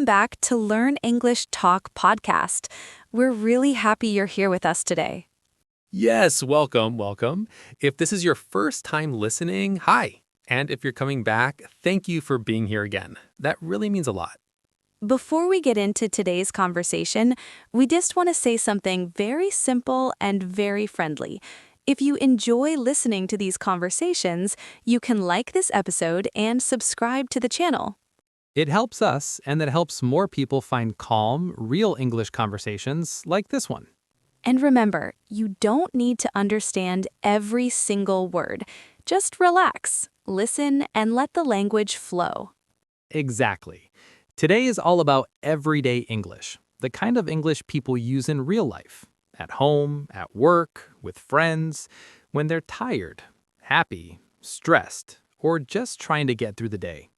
back to Learn English Talk podcast. We're really happy you're here with us today. Yes, welcome. If this is your first time listening, hi. And if you're coming back, thank you for being here again. That really means a lot. Before we get into today's conversation, we just want to say something very simple and very friendly. If you enjoy listening to these conversations, you can like this episode and subscribe to the channel. It helps us, and that helps more people find calm, real English conversations like this one. And remember, you don't need to understand every single word. Just relax, listen, and let the language flow. Exactly. Today is all about everyday English, the kind of English people use in real life, at home, at work, with friends, when they're tired, happy, stressed, or just trying to get through the day.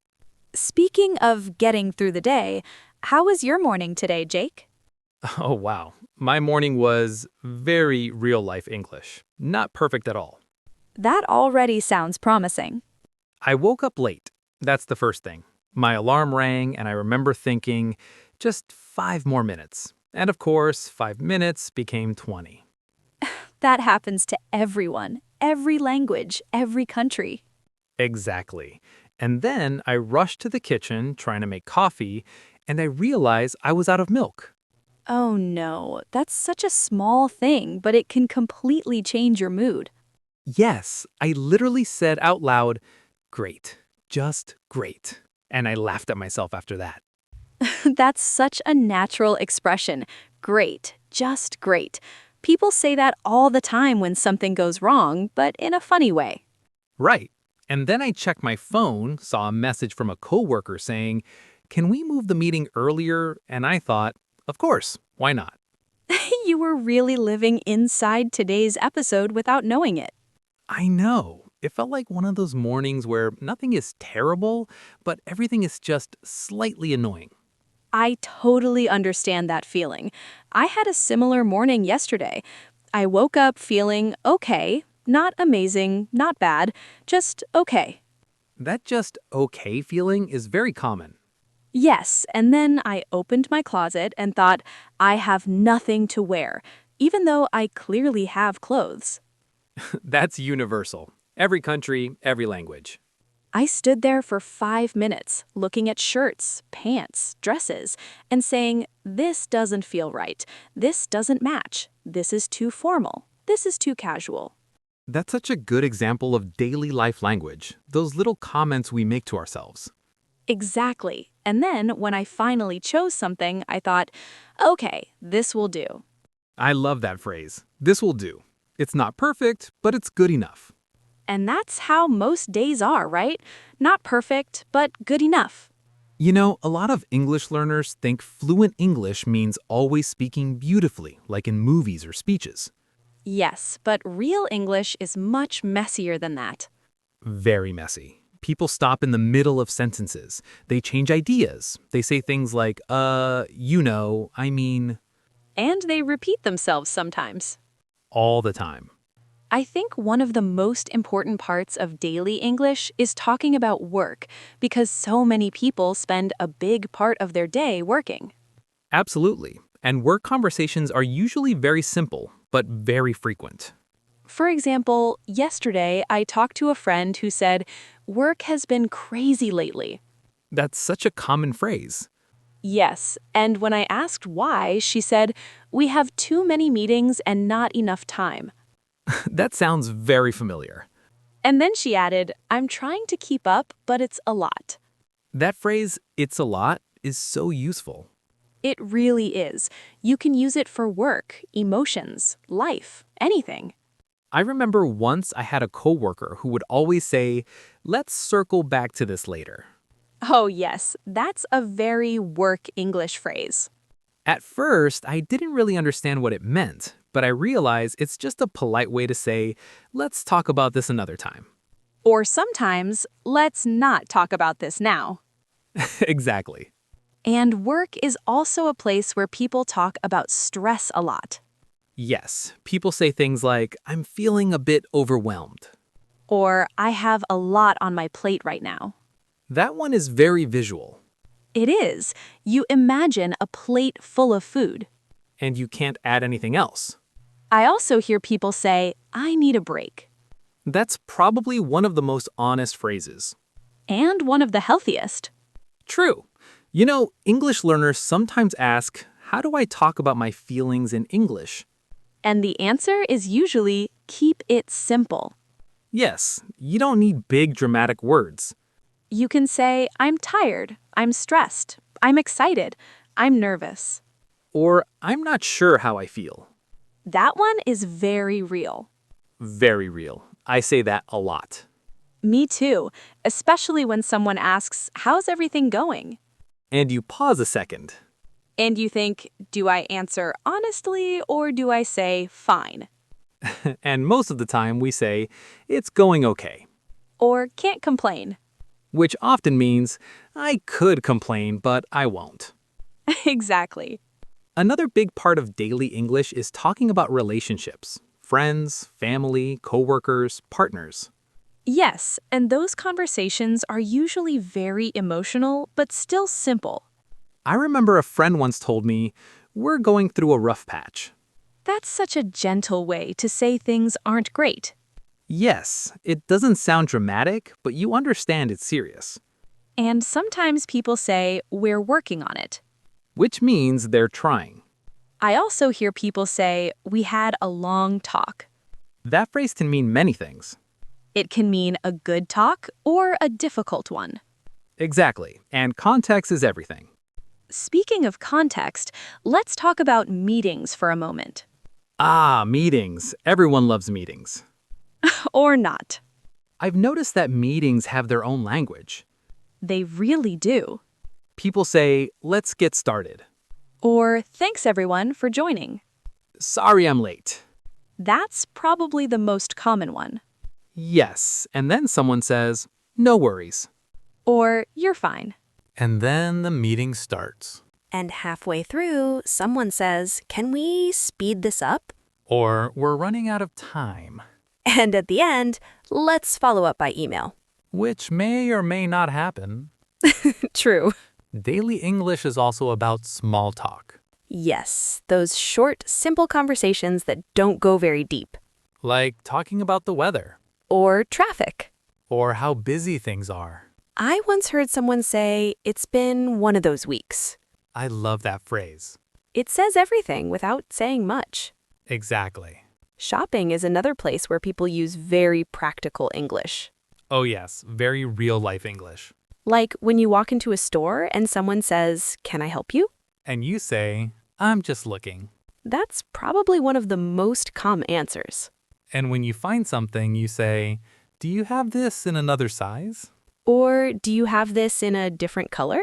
Speaking of getting through the day, how was your morning today, Jake? Oh, wow. My morning was very real-life English. Not perfect at all. That already sounds promising. I woke up late. That's the first thing. My alarm rang, and I remember thinking, just 5 more minutes. And of course, 5 minutes became 20. That happens to everyone, every language, every country. Exactly. And then I rushed to the kitchen trying to make coffee, and I realized I was out of milk. Oh no, that's such a small thing, but it can completely change your mood. Yes, I literally said out loud, great, just great. And I laughed at myself after that. That's such a natural expression. Great, just great. People say that all the time when something goes wrong, but in a funny way. Right. And then I checked my phone, saw a message from a coworker saying, can we move the meeting earlier? And I thought, of course, why not? You were really living inside today's episode without knowing it. I know. It felt like one of those mornings where nothing is terrible, but everything is just slightly annoying. I totally understand that feeling. I had a similar morning yesterday. I woke up feeling okay, not amazing, not bad, just okay. That just okay feeling is very common. Yes, and then I opened my closet and thought, I have nothing to wear, even though I clearly have clothes. That's universal. Every country, every language. I stood there for 5 minutes, looking at shirts, pants, dresses, and saying, this doesn't feel right. This doesn't match. This is too formal. This is too casual. That's such a good example of daily life language, those little comments we make to ourselves. Exactly. And then when I finally chose something, I thought, okay, this will do. I love that phrase. This will do. It's not perfect, but it's good enough. And that's how most days are, right? Not perfect, but good enough. You know, a lot of English learners think fluent English means always speaking beautifully, like in movies or speeches. Yes, but real English is much messier than that. Very messy. People stop in the middle of sentences. They change ideas. They say things like, I mean, And they repeat themselves sometimes. all the time. I think one of the most important parts of daily English is talking about work, because so many people spend a big part of their day working. Absolutely. And work conversations are usually very simple, but very frequent. For example, yesterday I talked to a friend who said, work has been crazy lately. That's such a common phrase. Yes, and when I asked why, she said, we have too many meetings and not enough time. That sounds very familiar. And then she added, I'm trying to keep up, but it's a lot. That phrase, it's a lot, is so useful. It really is. You can use it for work, emotions, life, anything. I remember once I had a coworker who would always say, let's circle back to this later. Oh yes, that's a very work English phrase. At first, I didn't really understand what it meant, but I realized it's just a polite way to say, let's talk about this another time. Or sometimes, let's not talk about this now. Exactly. And work is also a place where people talk about stress a lot. Yes, people say things like, I'm feeling a bit overwhelmed. Or I have a lot on my plate right now. That one is very visual. It is. You imagine a plate full of food. And you can't add anything else. I also hear people say, I need a break. That's probably one of the most honest phrases. And one of the healthiest. True. You know, English learners sometimes ask, how do I talk about my feelings in English? And the answer is usually keep it simple. Yes, you don't need big dramatic words. You can say, I'm tired, I'm stressed, I'm excited, I'm nervous. Or, I'm not sure how I feel. That one is very real. Very real. I say that a lot. Me too, especially when someone asks, how's everything going? And you pause a second. And you think, do I answer honestly or do I say fine? And most of the time we say, it's going okay. Or can't complain? Which often means, I could complain, but I won't. Exactly. Another big part of daily English is talking about relationships. Friends, family, coworkers, partners. Yes, and those conversations are usually very emotional, but still simple. I remember a friend once told me, we're going through a rough patch. That's such a gentle way to say things aren't great. Yes, it doesn't sound dramatic, but you understand it's serious. And sometimes people say, we're working on it. Which means they're trying. I also hear people say, we had a long talk. That phrase can mean many things. It can mean a good talk or a difficult one. Exactly, and context is everything. Speaking of context, let's talk about meetings for a moment. Ah, meetings. Everyone loves meetings. Or not. I've noticed that meetings have their own language. They really do. People say, let's get started. Or thanks everyone for joining. Sorry I'm late. That's probably the most common one. Yes, and then someone says, no worries. Or you're fine. And then the meeting starts. And halfway through, someone says, can we speed this up? Or we're running out of time. And at the end, let's follow up by email. Which may or may not happen. True. Daily English is also about small talk. Yes, those short, simple conversations that don't go very deep. Like talking about the weather. Or traffic. Or how busy things are. I once heard someone say, it's been one of those weeks. I love that phrase. It says everything without saying much. Exactly. Shopping is another place where people use very practical English. Oh yes, very real-life English. Like when you walk into a store and someone says, can I help you? And you say, I'm just looking. That's probably one of the most common answers. And when you find something, you say, do you have this in another size? Or do you have this in a different color?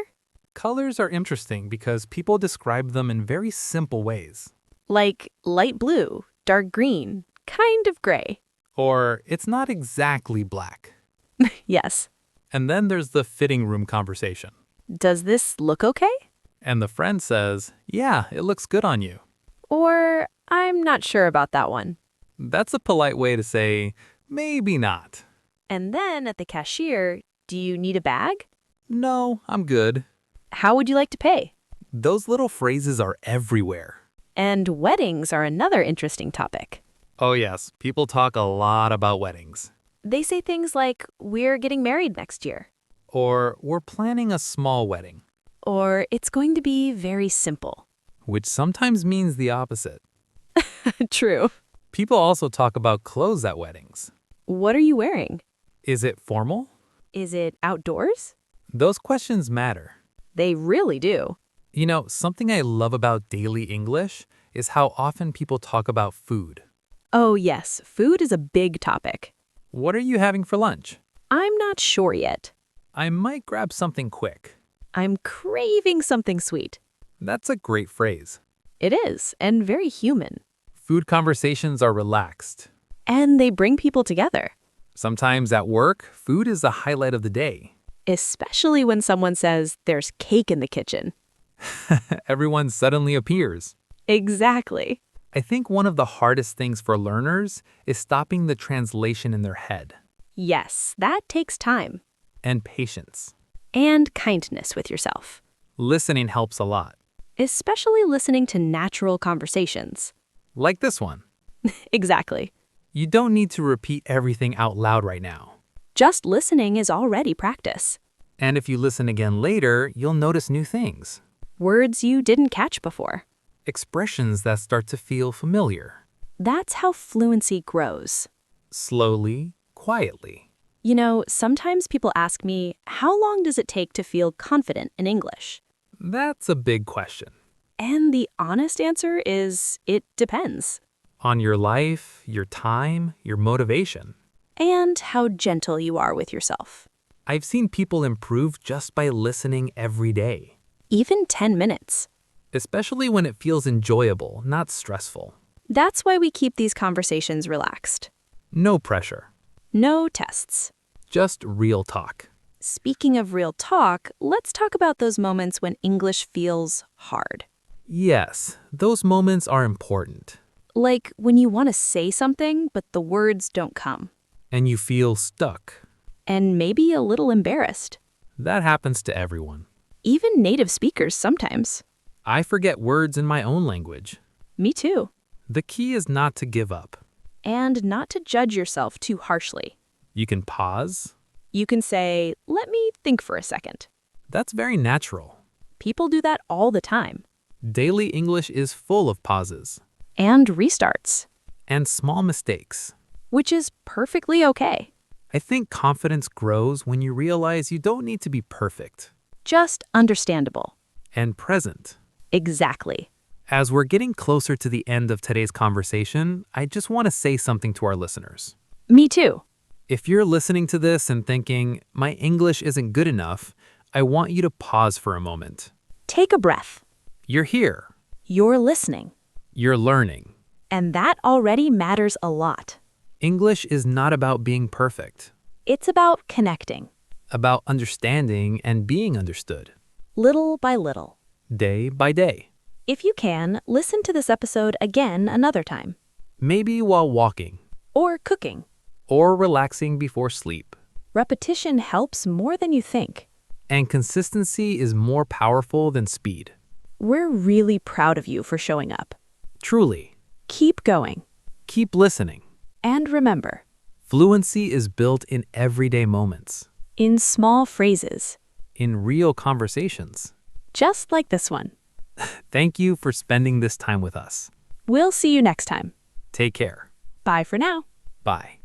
Colors are interesting because people describe them in very simple ways. Like light blue, dark green, kind of gray. Or it's not exactly black. Yes. And then there's the fitting room conversation. Does this look okay? And the friend says, yeah, it looks good on you. Or I'm not sure about that one. That's a polite way to say, maybe not. And then at the cashier, do you need a bag? No, I'm good. How would you like to pay? Those little phrases are everywhere. And weddings are another interesting topic. Oh yes, people talk a lot about weddings. They say things like, we're getting married next year. Or we're planning a small wedding. Or it's going to be very simple. Which sometimes means the opposite. True. People also talk about clothes at weddings. What are you wearing? Is it formal? Is it outdoors? Those questions matter. They really do. You know, something I love about daily English is how often people talk about food. Oh yes, food is a big topic. What are you having for lunch? I'm not sure yet. I might grab something quick. I'm craving something sweet. That's a great phrase. It is, and very human. Food conversations are relaxed. And they bring people together. Sometimes at work, food is the highlight of the day. Especially when someone says there's cake in the kitchen. Everyone suddenly appears. Exactly. I think one of the hardest things for learners is stopping the translation in their head. Yes, that takes time. And patience. And kindness with yourself. Listening helps a lot. especially listening to natural conversations. Like this one. Exactly. You don't need to repeat everything out loud right now. Just listening is already practice. And if you listen again later, you'll notice new things. Words you didn't catch before. Expressions that start to feel familiar. That's how fluency grows. Slowly, quietly. You know, sometimes people ask me, how long does it take to feel confident in English? That's a big question. And the honest answer is, it depends. On your life, your time, your motivation. And how gentle you are with yourself. I've seen people improve just by listening every day. Even 10 minutes. Especially when it feels enjoyable, not stressful. That's why we keep these conversations relaxed. No pressure. No tests. Just real talk. Speaking of real talk, let's talk about those moments when English feels hard. Yes, those moments are important. Like when you want to say something, but the words don't come. And you feel stuck. And maybe a little embarrassed. That happens to everyone. Even native speakers sometimes. I forget words in my own language. Me too. The key is not to give up. And not to judge yourself too harshly. You can pause. You can say, let me think for a second. That's very natural. People do that all the time. Daily English is full of pauses. And restarts. And small mistakes. Which is perfectly okay. I think confidence grows when you realize you don't need to be perfect. Just understandable. And present. Exactly. As we're getting closer to the end of today's conversation, I just want to say something to our listeners. Me too. If you're listening to this and thinking, my English isn't good enough, I want you to pause for a moment. Take a breath. You're here. You're listening. You're learning. And that already matters a lot. English is not about being perfect. It's about connecting. About understanding and being understood. Little by little. Day by day. If you can, listen to this episode again another time. Maybe while walking. Or cooking. Or relaxing before sleep. Repetition helps more than you think. And consistency is more powerful than speed. We're really proud of you for showing up. Truly. Keep going. Keep listening. And remember, Fluency is built in everyday moments. in small phrases, In real conversations. just like this one. Thank you for spending this time with us. We'll see you next time. Take care. Bye for now. Bye.